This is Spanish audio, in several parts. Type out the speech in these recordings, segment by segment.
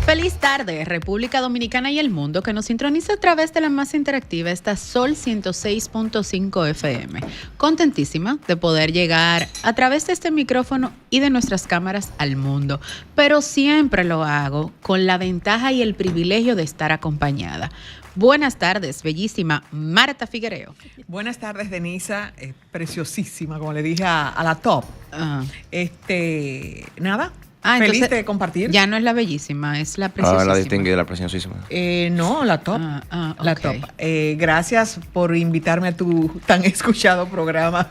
Feliz tarde, República Dominicana y el mundo que nos sintoniza a través de la más interactiva, esta Sol 106.5 FM. Contentísima de poder llegar a través de este micrófono y de nuestras cámaras al mundo, pero siempre lo hago con la ventaja y el privilegio de estar acompañada. Buenas tardes, bellísima Marta Figuereo. Buenas tardes, Denisa, preciosísima, como le dije a la top. Nada. Feliz de compartir. Ya no es la bellísima, es la preciosísima. La distinguida, la preciosísima. No, la top. La okay. top. Gracias por invitarme a tu tan escuchado programa.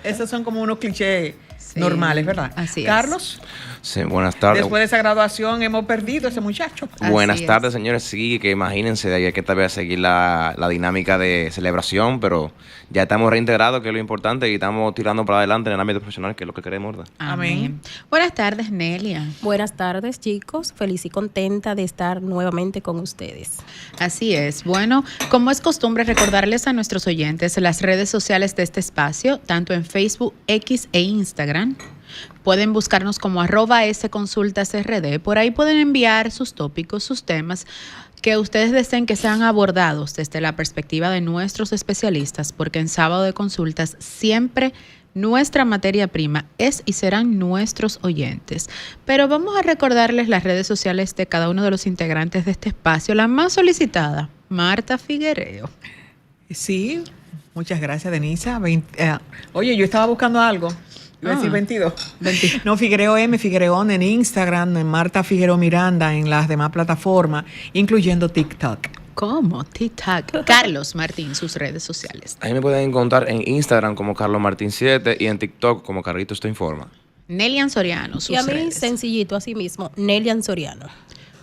Esos son como unos clichés normales, ¿verdad? Así Carlos. Sí, buenas tardes. Después de esa graduación hemos perdido a ese muchacho. Buenas tardes, señores. Sí, que imagínense, de ahí hay que tal vez seguir la dinámica de celebración, pero ya estamos reintegrados, que es lo importante, y estamos tirando para adelante en el ámbito profesional, que es lo que queremos, ¿verdad? Amén. Buenas tardes, Nelia. Buenas tardes, chicos. Feliz y contenta de estar nuevamente con ustedes. Así es. Bueno, como es costumbre, recordarles a nuestros oyentes las redes sociales de este espacio, tanto en Facebook, X e Instagram. Pueden buscarnos como @sconsultasrd. Por ahí pueden enviar sus tópicos, sus temas que ustedes deseen que sean abordados desde la perspectiva de nuestros especialistas, porque en Sábado de Consultas siempre nuestra materia prima es y serán nuestros oyentes. Pero vamos a recordarles las redes sociales de cada uno de los integrantes de este espacio. La más solicitada, Marta Figuereo. Sí, muchas gracias, Denisa. Oye, yo estaba buscando algo. Iba a decir 22. No, Figuereo M, Figuereón en Instagram, en Marta Figuereo Miranda en las demás plataformas, incluyendo TikTok. ¿Cómo? TikTok. Carlos Martín, sus redes sociales. Ahí me pueden encontrar en Instagram como Carlos Martín 7 y en TikTok como Carlitos Te Informa. Nelian Soriano, sus y a mí, redes. sencillito, así mismo, Nelian Soriano.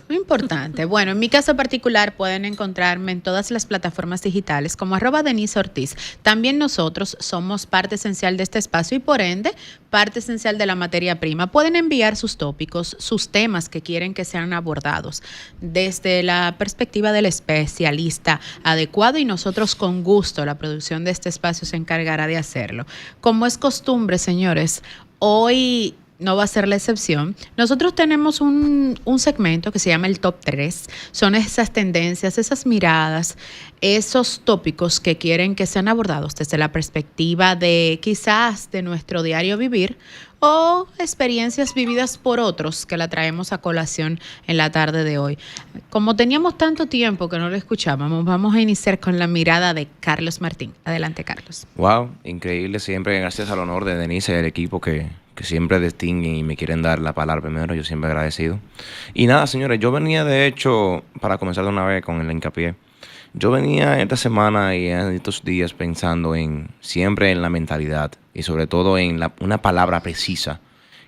Muy importante. Bueno, en mi caso particular pueden encontrarme en todas las plataformas digitales como @Denise Ortiz. También nosotros somos parte esencial de este espacio y por ende parte esencial de la materia prima. Pueden enviar sus tópicos, sus temas que quieren que sean abordados desde la perspectiva del especialista adecuado y nosotros con gusto, la producción de este espacio se encargará de hacerlo. Como es costumbre, señores, hoy no va a ser la excepción. Nosotros tenemos un segmento que se llama el Top 3. Son esas tendencias, esas miradas, esos tópicos que quieren que sean abordados desde la perspectiva de quizás de nuestro diario vivir o experiencias vividas por otros que la traemos a colación en la tarde de hoy. Como teníamos tanto tiempo que no lo escuchábamos, vamos a iniciar con la mirada de Carlos Martín. Adelante, Carlos. Wow, increíble siempre, gracias al honor de Denise y del equipo que siempre distinguen y me quieren dar la palabra primero, yo siempre agradecido. Y nada, señores, yo venía de hecho, para comenzar de una vez con el hincapié, yo venía esta semana y en estos días pensando siempre en la mentalidad y sobre todo en una palabra precisa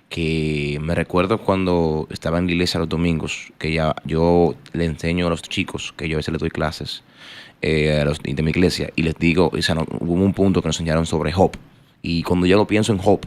que me recuerdo cuando estaba en la iglesia los domingos, que yo le enseño a los chicos, que yo a veces les doy clases de mi iglesia y les digo, hubo un punto que nos enseñaron sobre Job y cuando yo lo pienso en Job,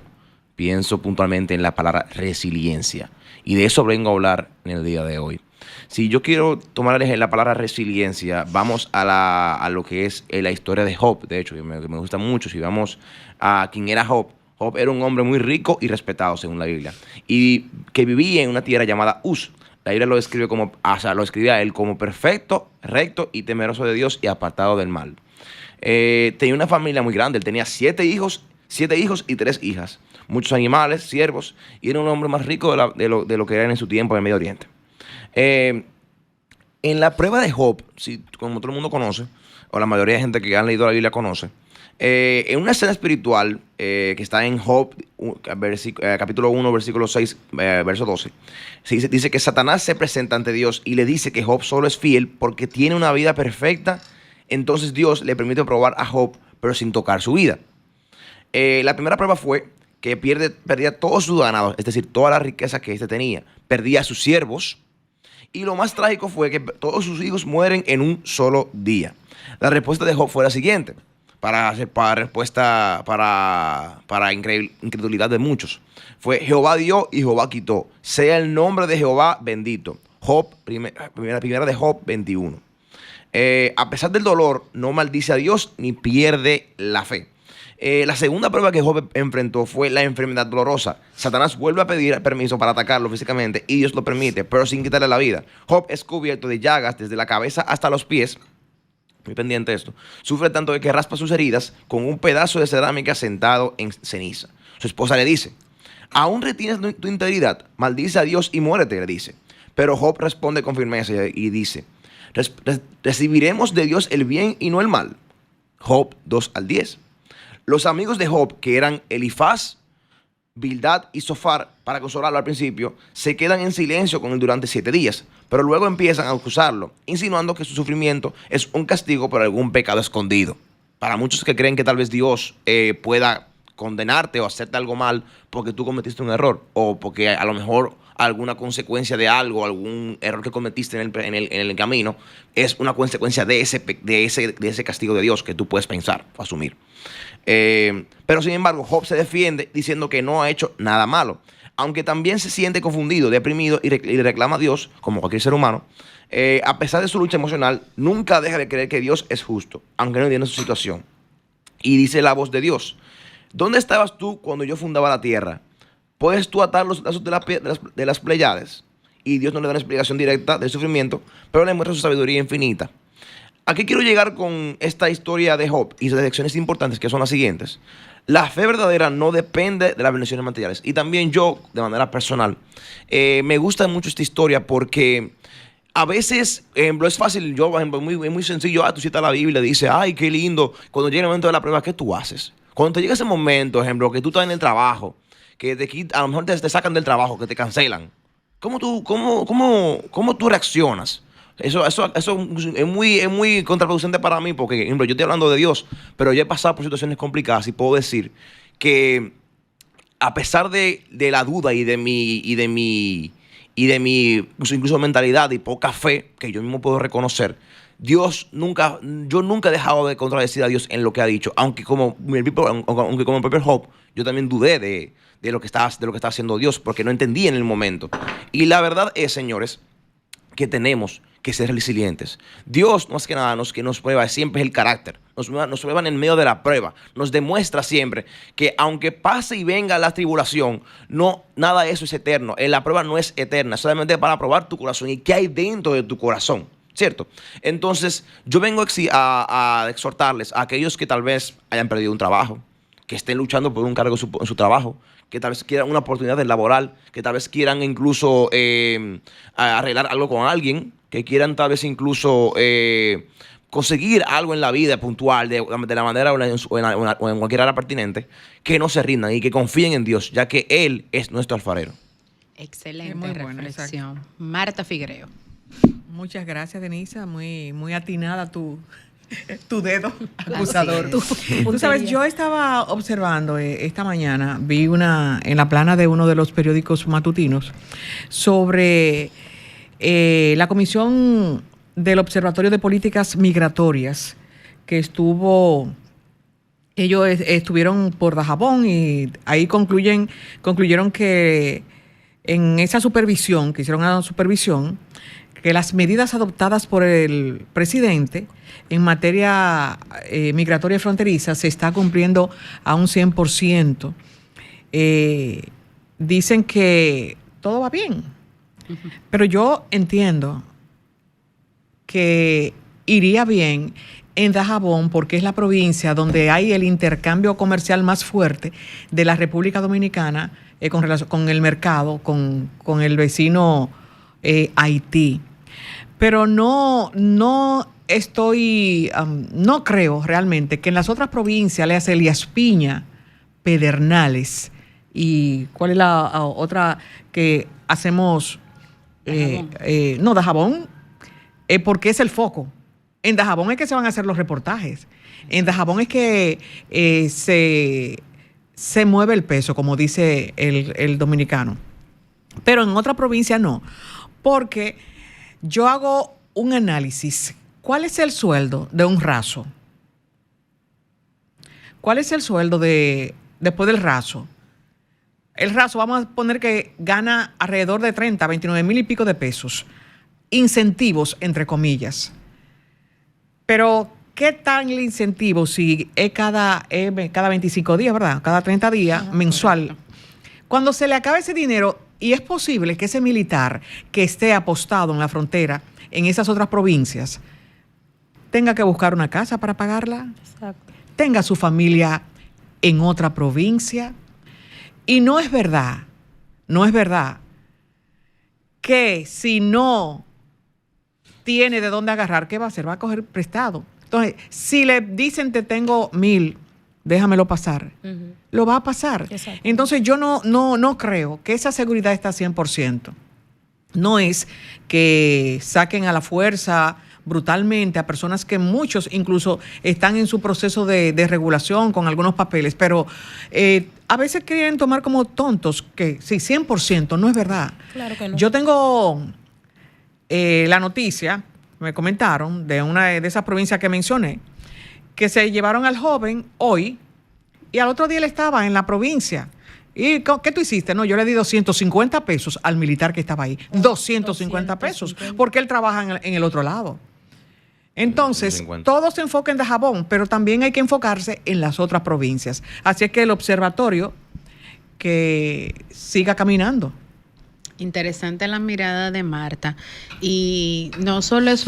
pienso puntualmente en la palabra resiliencia. Y de eso vengo a hablar en el día de hoy. Si yo quiero tomar la palabra resiliencia, vamos a lo que es la historia de Job. De hecho, que me gusta mucho. Si vamos a quién era Job. Job era un hombre muy rico y respetado, según la Biblia. Y que vivía en una tierra llamada Uz. La Biblia lo describe lo escribía él como perfecto, recto y temeroso de Dios y apartado del mal. Tenía una familia muy grande. Él tenía 7 hijos y 3 hijas. Muchos animales, siervos, y era un hombre más rico de lo que era en su tiempo en el Medio Oriente. En la prueba de Job, como todo el mundo conoce, o la mayoría de gente que han leído la Biblia conoce, en una escena espiritual que está en Job, capítulo 1, versículo 6, verso 12, dice que Satanás se presenta ante Dios y le dice que Job solo es fiel porque tiene una vida perfecta. Entonces Dios le permite probar a Job, pero sin tocar su vida. La primera prueba fue que perdía todo su ganado, es decir, toda la riqueza que éste tenía. Perdía a sus siervos. Y lo más trágico fue que todos sus hijos mueren en un solo día. La respuesta de Job fue la siguiente, para incredulidad de muchos. Fue: Jehová dio y Jehová quitó. Sea el nombre de Jehová bendito. Job, primera de Job 21. A pesar del dolor, no maldice a Dios ni pierde la fe. La segunda prueba que Job enfrentó fue la enfermedad dolorosa. Satanás vuelve a pedir permiso para atacarlo físicamente y Dios lo permite, pero sin quitarle la vida. Job es cubierto de llagas desde la cabeza hasta los pies. Muy pendiente esto. Sufre tanto de que raspa sus heridas con un pedazo de cerámica sentado en ceniza. Su esposa le dice: aún retienes tu integridad, maldice a Dios y muérete, le dice. Pero Job responde con firmeza y dice: recibiremos de Dios el bien y no el mal. Job 2-10. Los amigos de Job, que eran Elifaz, Bildad y Sofar, para consolarlo al principio, se quedan en silencio con él durante 7 días, pero luego empiezan a acusarlo, insinuando que su sufrimiento es un castigo por algún pecado escondido. Para muchos que creen que tal vez Dios pueda condenarte o hacerte algo mal porque tú cometiste un error, o porque a lo mejor alguna consecuencia de algo, algún error que cometiste en el camino, es una consecuencia de ese castigo de Dios que tú puedes pensar o asumir. Pero sin embargo, Job se defiende diciendo que no ha hecho nada malo, aunque también se siente confundido, deprimido y reclama a Dios, como cualquier ser humano. A pesar de su lucha emocional, nunca deja de creer que Dios es justo, aunque no entienda su situación. Y dice la voz de Dios: ¿dónde estabas tú cuando yo fundaba la tierra? ¿Puedes tú atar los lazos de las Pléyades? Y Dios no le da una explicación directa del sufrimiento, pero le muestra su sabiduría infinita. ¿A qué quiero llegar con esta historia de Job y sus lecciones importantes, que son las siguientes? La fe verdadera no depende de las bendiciones materiales. Y también yo, de manera personal, me gusta mucho esta historia porque a veces, es fácil, yo, por ejemplo, muy sencillo. Tú citas la Biblia y dices: ay, qué lindo. Cuando llega el momento de la prueba, ¿qué tú haces? Cuando te llega ese momento, ejemplo, que tú estás en el trabajo, que a lo mejor te sacan del trabajo, que te cancelan, ¿cómo tú reaccionas? Eso es muy contraproducente para mí, porque, por ejemplo, yo estoy hablando de Dios, pero yo he pasado por situaciones complicadas y puedo decir que a pesar de la duda y de mi incluso mentalidad y poca fe que yo mismo puedo reconocer, yo nunca he dejado de contradecir a Dios en lo que ha dicho, aunque como el propio Job, yo también dudé de lo que está haciendo Dios, porque no entendí en el momento. Y la verdad es, señores, que tenemos que ser resilientes. Dios, más que nada, nos prueba siempre el carácter. Nos prueba en el medio de la prueba. Nos demuestra siempre que aunque pase y venga la tribulación, nada de eso es eterno. La prueba no es eterna, solamente para probar tu corazón y qué hay dentro de tu corazón, ¿cierto? Entonces, yo vengo a exhortarles a aquellos que tal vez hayan perdido un trabajo, que estén luchando por un cargo en su trabajo, que tal vez quieran una oportunidad laboral, que tal vez quieran incluso arreglar algo con alguien, que quieran tal vez incluso conseguir algo en la vida puntual, de la manera o en cualquier área pertinente, que no se rindan y que confíen en Dios, ya que Él es nuestro alfarero. Excelente reflexión. Marta Figuereo. Muchas gracias, Denisa. Muy atinada tu dedo acusador. Tú sabes, yo estaba observando esta mañana, vi en la plana de uno de los periódicos matutinos sobre la Comisión del Observatorio de Políticas Migratorias, que ellos estuvieron por Dajabón y ahí concluyeron que en esa supervisión, que hicieron una supervisión, que las medidas adoptadas por el presidente en materia migratoria y fronteriza se está cumpliendo a un 100%. Dicen que todo va bien, pero yo entiendo que iría bien en Dajabón porque es la provincia donde hay el intercambio comercial más fuerte de la República Dominicana con el mercado, con el vecino Haití. Pero no creo realmente que en las otras provincias, le hace Elías Piña, Pedernales, y ¿cuál es la otra que hacemos? Dajabón, porque es el foco. En Dajabón es que se van a hacer los reportajes. En Dajabón es que se mueve el peso, como dice el dominicano. Pero en otra provincia no, porque yo hago un análisis. ¿Cuál es el sueldo de un raso? ¿Cuál es el sueldo después del raso? El raso, vamos a poner que gana alrededor de 30, 29 mil y pico de pesos. Incentivos, entre comillas. Pero ¿qué tal el incentivo si es cada 25 días, ¿verdad? Cada 30 días, mensual? Correcto. Cuando se le acabe ese dinero, y es posible que ese militar que esté apostado en la frontera, en esas otras provincias, tenga que buscar una casa para pagarla, Exacto. tenga su familia en otra provincia. Y no es verdad que si no tiene de dónde agarrar, ¿qué va a hacer? Va a coger prestado. Entonces, si le dicen te tengo 1,000, déjamelo pasar, lo va a pasar. Exacto. Entonces yo no creo que esa seguridad está 100%. No es que saquen a la fuerza brutalmente a personas que muchos incluso están en su proceso de regulación con algunos papeles, pero a veces quieren tomar como tontos que sí, 100%, no es verdad. Claro que no. Yo tengo la noticia, me comentaron, de una de esas provincias que mencioné, que se llevaron al joven hoy y al otro día él estaba en la provincia. ¿Y qué tú hiciste? No, yo le di 250 pesos al militar que estaba ahí. 250 pesos, porque él trabaja en el otro lado. Entonces, 250. todo se enfoca en Dajabón, pero también hay que enfocarse en las otras provincias. Así es que el observatorio que siga caminando. Interesante la mirada de Marta. Y no solo es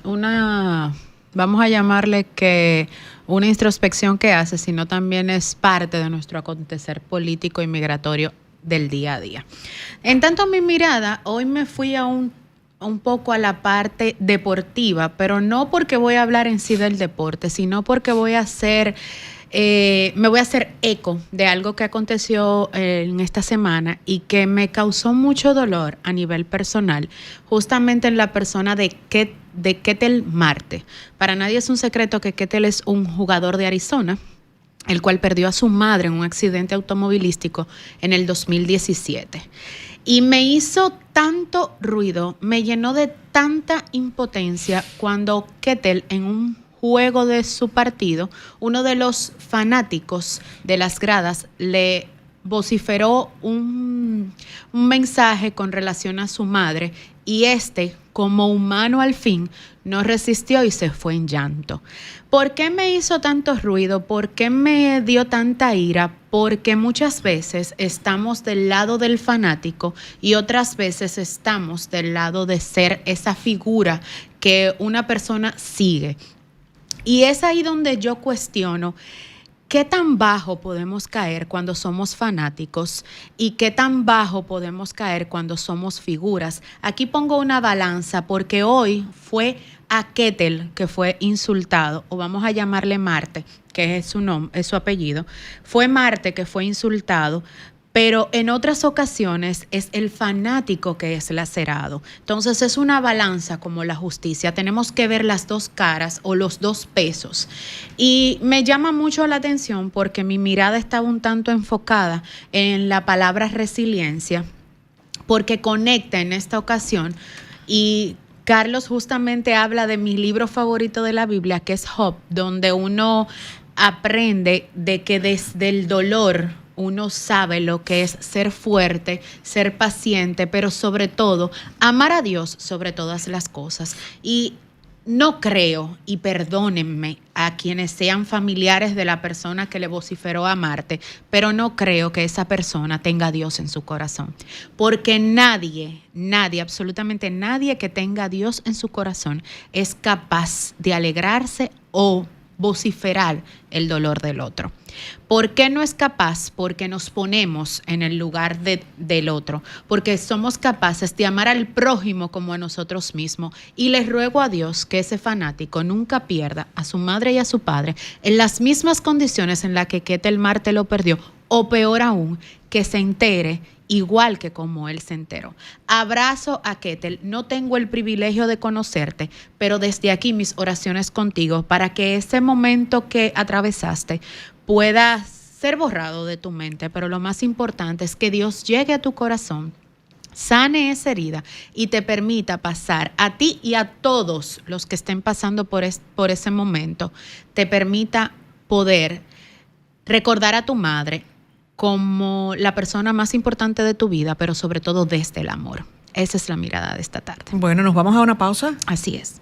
una vamos a llamarle que una introspección que hace, sino también es parte de nuestro acontecer político y migratorio del día a día. En tanto mi mirada, hoy me fui a un poco a la parte deportiva, pero no porque voy a hablar en sí del deporte, sino porque me voy a hacer eco de algo que aconteció en esta semana y que me causó mucho dolor a nivel personal, justamente en la persona de Ketel Marte. Para nadie es un secreto que Ketel es un jugador de Arizona, el cual perdió a su madre en un accidente automovilístico en el 2017. Y me hizo tanto ruido, me llenó de tanta impotencia cuando Ketel, en un juego de su partido, uno de los fanáticos de las gradas le vociferó un mensaje con relación a su madre y como humano al fin, no resistió y se fue en llanto. ¿Por qué me hizo tanto ruido? ¿Por qué me dio tanta ira? Porque muchas veces estamos del lado del fanático y otras veces estamos del lado de ser esa figura que una persona sigue. Y es ahí donde yo cuestiono qué tan bajo podemos caer cuando somos fanáticos y qué tan bajo podemos caer cuando somos figuras. Aquí pongo una balanza porque hoy fue a Ketel que fue insultado, o vamos a llamarle Marte, que es su nombre, es su apellido. Fue Marte que fue insultado, pero en otras ocasiones es el fanático que es lacerado. Entonces es una balanza como la justicia. Tenemos que ver las dos caras o los dos pesos. Y me llama mucho la atención porque mi mirada estaba un tanto enfocada en la palabra resiliencia, porque conecta en esta ocasión. Y Carlos justamente habla de mi libro favorito de la Biblia, que es Job, donde uno aprende de que desde el dolor uno sabe lo que es ser fuerte, ser paciente, pero sobre todo amar a Dios sobre todas las cosas. Y no creo, y perdónenme a quienes sean familiares de la persona que le vociferó a Marte, pero no creo que esa persona tenga a Dios en su corazón. Porque nadie, absolutamente nadie que tenga a Dios en su corazón es capaz de alegrarse o vociferar el dolor del otro. ¿Por qué no es capaz? Porque nos ponemos en el lugar del otro, porque somos capaces de amar al prójimo como a nosotros mismos. Y les ruego a Dios que ese fanático nunca pierda a su madre y a su padre en las mismas condiciones en las que Ketel Marte lo perdió, o peor aún, que se entere igual que como él se enteró. Abrazo a Ketel. No tengo el privilegio de conocerte, pero desde aquí mis oraciones contigo para que ese momento que atravesaste pueda ser borrado de tu mente, pero lo más importante es que Dios llegue a tu corazón, sane esa herida y te permita pasar a ti y a todos los que estén pasando por ese momento, te permita poder recordar a tu madre como la persona más importante de tu vida, pero sobre todo desde el amor. Esa es la mirada de esta tarde. Bueno, nos vamos a una pausa. Así es.